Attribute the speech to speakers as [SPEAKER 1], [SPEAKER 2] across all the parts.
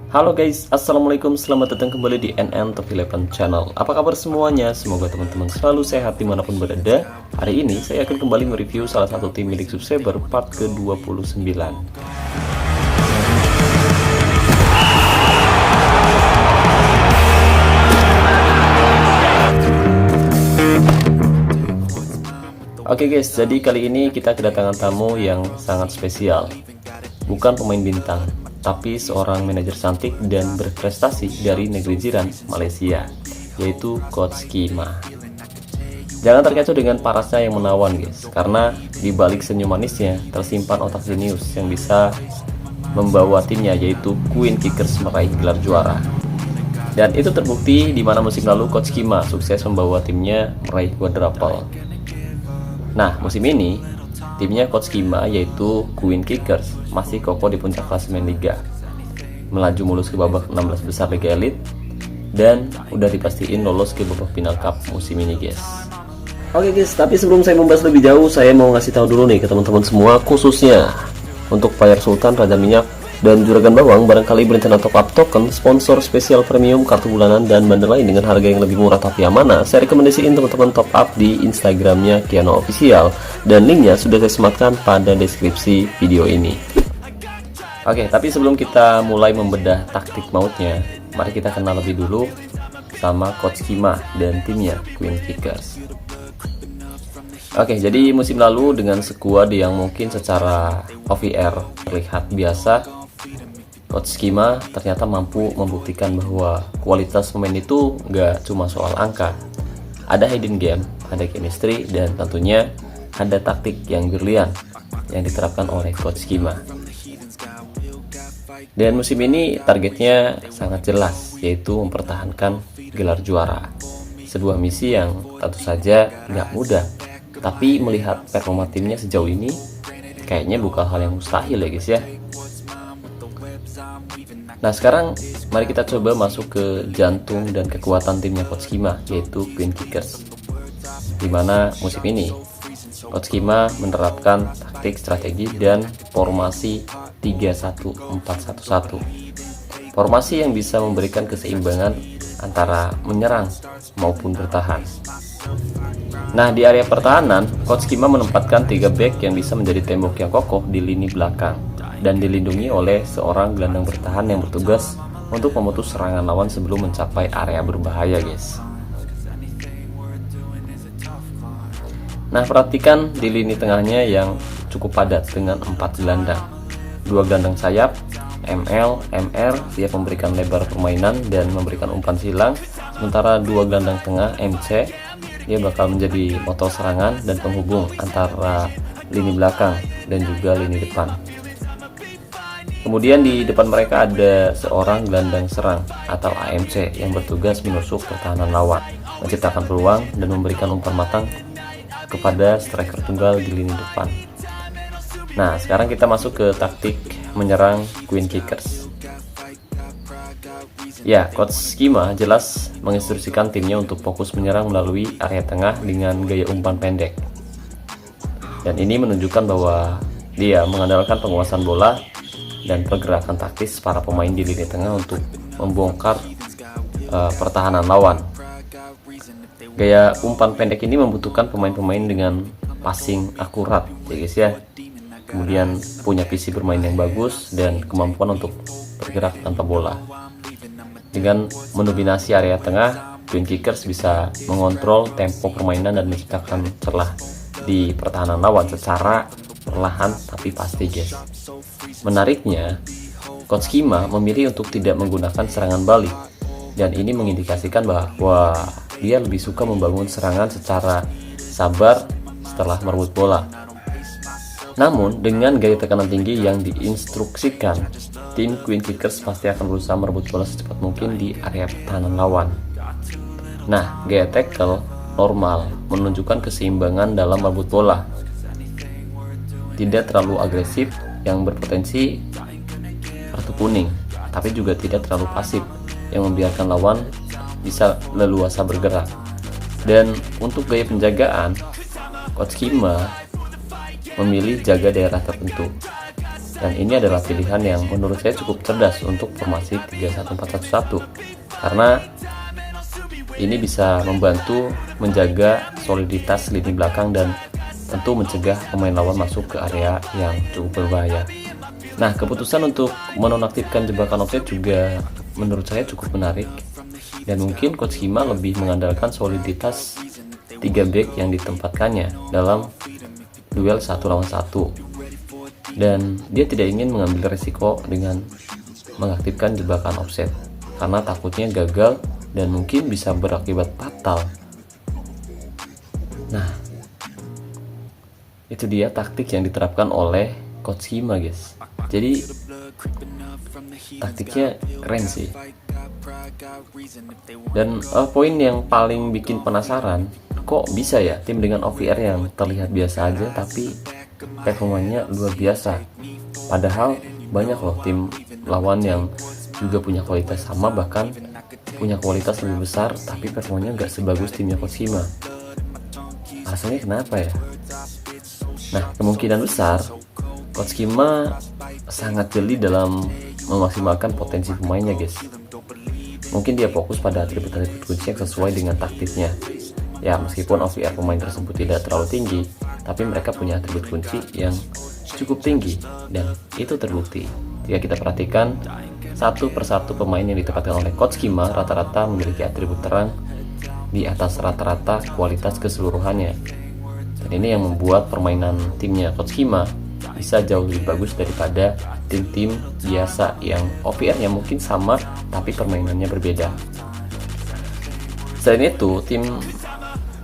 [SPEAKER 1] Halo guys, assalamualaikum, selamat datang kembali di NN Top 11 Channel. Apa kabar semuanya? Semoga teman-teman selalu sehat dimanapun berada. Hari ini saya akan kembali mereview salah satu tim milik subscriber part ke-29. Oke guys, jadi kali ini kita kedatangan tamu yang sangat spesial. Bukan pemain bintang, tapi seorang manajer cantik dan berprestasi dari negeri jiran Malaysia, yaitu Coach Kima. Jangan terkecoh dengan parasnya yang menawan guys, karena di balik senyum manisnya tersimpan otak jenius yang bisa membawa timnya, yaitu Queen Kickers meraih gelar juara. Dan itu terbukti di mana musim lalu Coach Kima sukses membawa timnya meraih quadruple. Nah, musim ini timnya Coach Kima yaitu Queen Kickers masih kokoh di puncak klasemen liga, melaju mulus ke babak 16 besar Liga Elite, dan udah dipastiin lolos ke babak final cup musim ini guys. Oke guys, tapi sebelum saya membahas lebih jauh, saya mau ngasih tahu dulu nih ke teman-teman semua, khususnya untuk Fire Sultan, Raja Minyak, dan Juragan Bawang, barangkali berencana top up token, sponsor spesial premium, kartu bulanan, dan bundle lain dengan harga yang lebih murah tapi amanah, saya rekomendasiin teman-teman top up di Instagramnya Kiano Official, dan linknya sudah saya sematkan pada deskripsi video ini. Oke, tapi sebelum kita mulai membedah taktik mautnya, mari kita kenal lebih dulu sama Coach Kima dan timnya Queen Kickers. Oke, jadi musim lalu dengan skuad yang mungkin secara OVR terlihat biasa, Coach Kima ternyata mampu membuktikan bahwa kualitas pemain itu nggak cuma soal angka. Ada hidden game, ada chemistry, dan tentunya ada taktik yang brilian yang diterapkan oleh Coach Kima. Dan musim ini targetnya sangat jelas, yaitu mempertahankan gelar juara. Sebuah misi yang tentu saja nggak mudah, tapi melihat performa timnya sejauh ini, kayaknya bukan hal yang mustahil ya guys ya. Nah sekarang mari kita coba masuk ke jantung dan kekuatan timnya Coach Kima, yaitu Queen Kickers. Dimana musim ini Coach Kima menerapkan taktik, strategi, dan formasi 3-1-4-1-1. Formasi yang bisa memberikan keseimbangan antara menyerang maupun bertahan. Nah di area pertahanan, Coach Kima menempatkan 3 back yang bisa menjadi tembok yang kokoh di lini belakang dan dilindungi oleh seorang gelandang bertahan yang bertugas untuk memutus serangan lawan sebelum mencapai area berbahaya guys. Nah perhatikan di lini tengahnya yang cukup padat dengan 4 gelandang, 2 gelandang sayap ML, MR siap memberikan lebar permainan dan memberikan umpan silang, sementara 2 gelandang tengah MC dia bakal menjadi motor serangan dan penghubung antara lini belakang dan juga lini depan. Kemudian di depan mereka ada seorang gelandang serang atau AMC yang bertugas menusuk pertahanan lawan, menciptakan peluang dan memberikan umpan matang kepada striker tunggal di lini depan. Nah sekarang kita masuk ke taktik menyerang Queen Kickers. Ya, Coach Kima jelas menginstruksikan timnya untuk fokus menyerang melalui area tengah dengan gaya umpan pendek. Dan ini menunjukkan bahwa dia mengandalkan penguasaan bola dan pergerakan taktis para pemain di lini tengah untuk membongkar pertahanan lawan. Gaya umpan pendek ini membutuhkan pemain-pemain dengan passing akurat ya guys ya. Kemudian punya visi bermain yang bagus dan kemampuan untuk bergerak tanpa bola. Dengan mendominasi area tengah, Queen Kickers bisa mengontrol tempo permainan dan menciptakan celah di pertahanan lawan secara perlahan tapi pasti guys. Menariknya, Coach Kima memilih untuk tidak menggunakan serangan balik, dan ini mengindikasikan bahwa dia lebih suka membangun serangan secara sabar setelah merebut bola. Namun dengan gaya tekanan tinggi yang diinstruksikan, tim Queen Kickers pasti akan berusaha merebut bola secepat mungkin di area pertahanan lawan. Nah, gaya tackle normal menunjukkan keseimbangan dalam merebut bola, tidak terlalu agresif yang berpotensi kartu kuning, tapi juga tidak terlalu pasif yang membiarkan lawan bisa leluasa bergerak. Dan untuk gaya penjagaan, Coach Kima memilih jaga daerah tertentu. Dan ini adalah pilihan yang menurut saya cukup cerdas untuk formasi 3-1-4-1-1, karena ini bisa membantu menjaga soliditas lini belakang dan tentu mencegah pemain lawan masuk ke area yang cukup berbahaya. Nah, keputusan untuk menonaktifkan jebakan offside juga menurut saya cukup menarik, dan mungkin Coach Kima lebih mengandalkan soliditas 3 back yang ditempatkannya dalam duel 1 lawan 1. Dan dia tidak ingin mengambil resiko dengan mengaktifkan jebakan offset karena takutnya gagal dan mungkin bisa berakibat fatal. Nah, itu dia taktik yang diterapkan oleh Coach Kima, guys. Jadi taktiknya keren sih. Dan poin yang paling bikin penasaran, kok bisa ya tim dengan OVR yang terlihat biasa aja tapi performanya luar biasa, padahal banyak loh tim lawan yang juga punya kualitas sama, bahkan punya kualitas lebih besar, tapi performanya nggak sebagus timnya Coach Kima. Alasannya kenapa ya? Nah, kemungkinan besar Coach Kima sangat jeli dalam memaksimalkan potensi pemainnya, guys. Mungkin dia fokus pada atribut-atribut kunci yang sesuai dengan taktiknya. Ya, meskipun OVR pemain tersebut tidak terlalu tinggi, tapi mereka punya atribut kunci yang cukup tinggi, dan itu terbukti jika kita perhatikan satu persatu pemain yang ditempatkan oleh Coach Kima rata-rata memiliki atribut terang di atas rata-rata kualitas keseluruhannya. Dan ini yang membuat permainan timnya Coach Kima bisa jauh lebih bagus daripada tim-tim biasa yang OVR-nya mungkin sama tapi permainannya berbeda. Selain itu, tim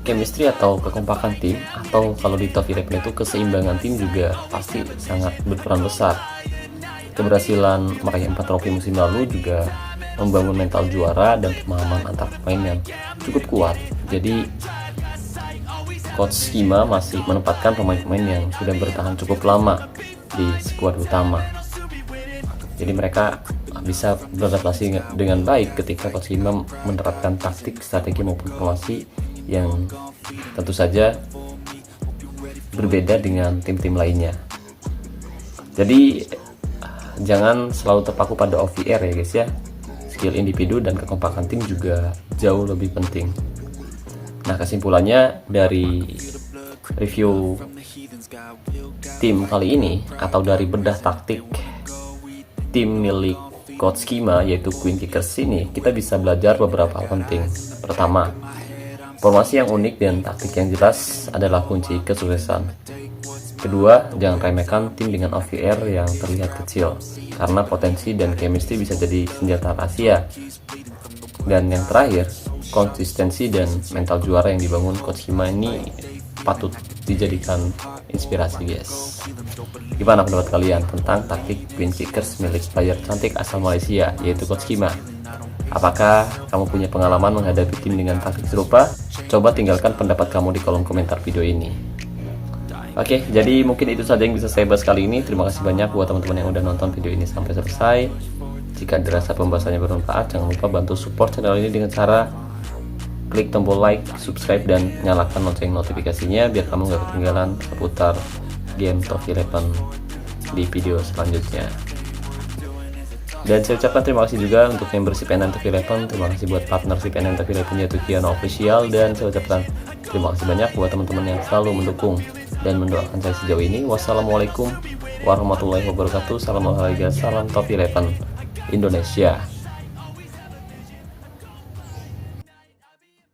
[SPEAKER 1] chemistry atau kekompakan tim, atau kalau di Top 11 itu keseimbangan tim juga pasti sangat berperan besar. Keberhasilan meraih 4 trofi musim lalu juga membangun mental juara dan pemahaman antar pemain yang cukup kuat. Jadi Coach Kima masih menempatkan pemain-pemain yang sudah bertahan cukup lama di skuad utama. Jadi mereka bisa beradaptasi dengan baik ketika Coach Kima menerapkan taktik, strategi maupun formasi yang tentu saja berbeda dengan tim-tim lainnya. Jadi jangan selalu terpaku pada OVR ya guys ya. Skill individu dan kekompakan tim juga jauh lebih penting. Nah, kesimpulannya dari review tim kali ini, atau dari bedah taktik tim milik Coach Kima yaitu Queen Kickers ini, kita bisa belajar beberapa hal penting. Pertama, formasi yang unik dan taktik yang jelas adalah kunci kesuksesan. Kedua, jangan remehkan tim dengan OVR yang terlihat kecil, karena potensi dan chemistry bisa jadi senjata rahasia. Dan yang terakhir, konsistensi dan mental juara yang dibangun Coach Kima ini patut dijadikan inspirasi, guys. Gimana pendapat kalian tentang taktik Queen Kickers milik player cantik asal Malaysia yaitu Coach Kima? Apakah kamu punya pengalaman menghadapi tim dengan taktik serupa? Coba tinggalkan pendapat kamu di kolom komentar video ini. Oke, jadi mungkin itu saja yang bisa saya bahas kali ini. Terima kasih banyak buat teman-teman yang udah nonton video ini sampai selesai. Jika dirasa pembahasannya bermanfaat, jangan lupa bantu support channel ini dengan cara klik tombol like, subscribe, dan nyalakan lonceng notifikasinya biar kamu gak ketinggalan seputar game Top 11 di video selanjutnya. Dan saya ucapkan terima kasih juga untuk membership NN Top 11. Terima kasih buat partnership NN Top 11 yaitu Kiano Official. Dan saya ucapkan terima kasih banyak buat teman-teman yang selalu mendukung dan mendoakan saya sejauh ini. Wassalamualaikum warahmatullahi wabarakatuh. Salam olahraga, salam Top 11 Indonesia.